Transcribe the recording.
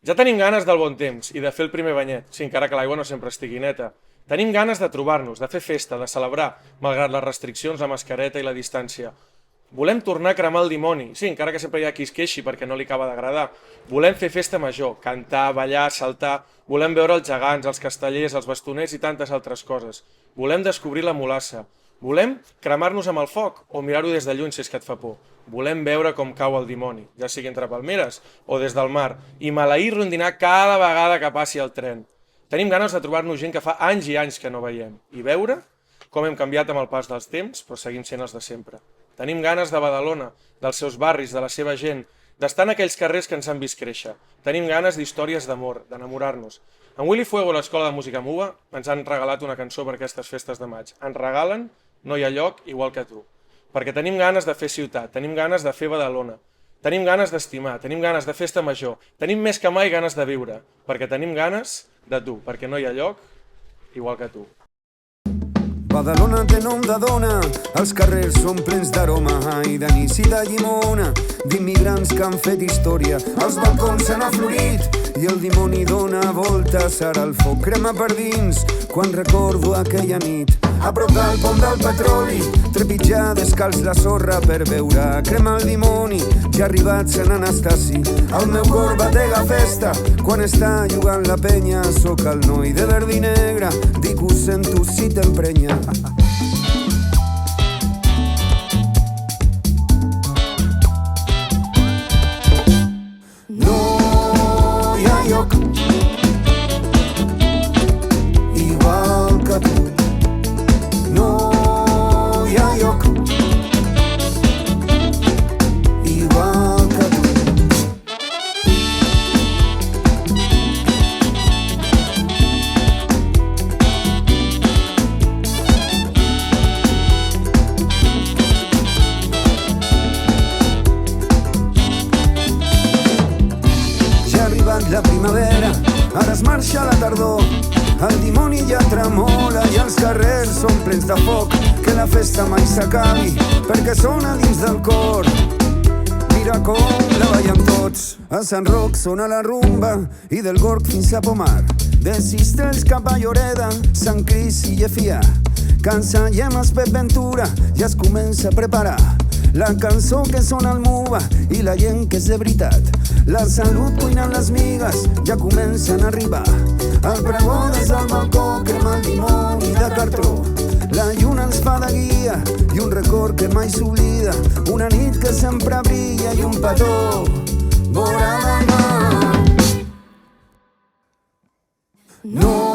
Ja tenim ganes del bon temps i de fer el primer banyet, sí, encara que l'aigua no sempre estigui neta. Tenim ganes de trobar-nos, de fer festa, de celebrar, malgrat les restriccions, la mascareta i la distància. Volem tornar a cremar el dimoni, sí, encara que sempre hi ha qui es queixi perquè no li acaba d'agradar. Volem fer festa major, cantar, ballar, saltar, volem veure els gegants, els castellers, els bastoners i tantes altres coses. Volem descobrir la mulassa. Volem cremar-nos amb el foc o mirar-ho des de lluny si és que et fa por. Volem veure com cau el dimoni, ja sigui entre palmeres o des del mar, i maleir-lo endinar cada vegada que passi el tren. Tenim ganes de trobar-nos gent que fa anys i anys que no veiem i veure com hem canviat amb el pas dels temps, però seguim sent els de sempre. Tenim ganes de Badalona, dels seus barris, de la seva gent, d'estar en aquells carrers que ens han vist créixer. Tenim ganes d'històries d'amor, d'enamorar-nos. En Willy Fuego, a l'Escola de Música MUBA, ens han regalat una cançó per aquestes festes de maig. Ens regalen No hi ha lloc igual que tu. Perquè tenim ganes de fer ciutat, tenim ganes de fer Badalona, tenim ganes d'estimar, tenim ganes de festa major, tenim més que mai ganes de viure, perquè tenim ganes de tu, perquè no hi ha lloc igual que tu. Badalona té nom de dona, els carrers són plens d'aroma i d'anís i de llimona, d'immigrants que han fet història, els balcons s'han aflorit i el dimoni dona voltes, ara el foc crema per dins quan recordo aquella nit. A prop del pont del petroli, trepitjar descalç la sorra per veure crema el dimoni. Ja ha arribat Sant Anastasi, el meu cor batega festa quan està jugant la penya. Soc el noi de verd i negre, dic ho sento si t'emprenya. No hi ha lloc igual que tu. No hi ha lloc igual que tu. Ja ha arribat la primavera, ara es marxa la tardor. El dimoni ja tremola i els carrers són plens de foc. Que la festa mai s'acabi, perquè sona dins del cor. Mira com la ballen tots. A Sant Roc sona la rumba i del Gorg fins a Pomar. De Cistells cap a Lloreda, Sant Cris i Llefià. Cansa Llemes, Pep Ventura, ja es comença a preparar la cançó que sona al MUBA i la gent que és de veritat. La Salut cuinant les migues ja comencen a arribar. El pregó des del balcó crema el dimoni de cartró. La lluna ens fa de guia i un record que mai s'oblida. Una nit que sempre brilla i un petó vora demà. No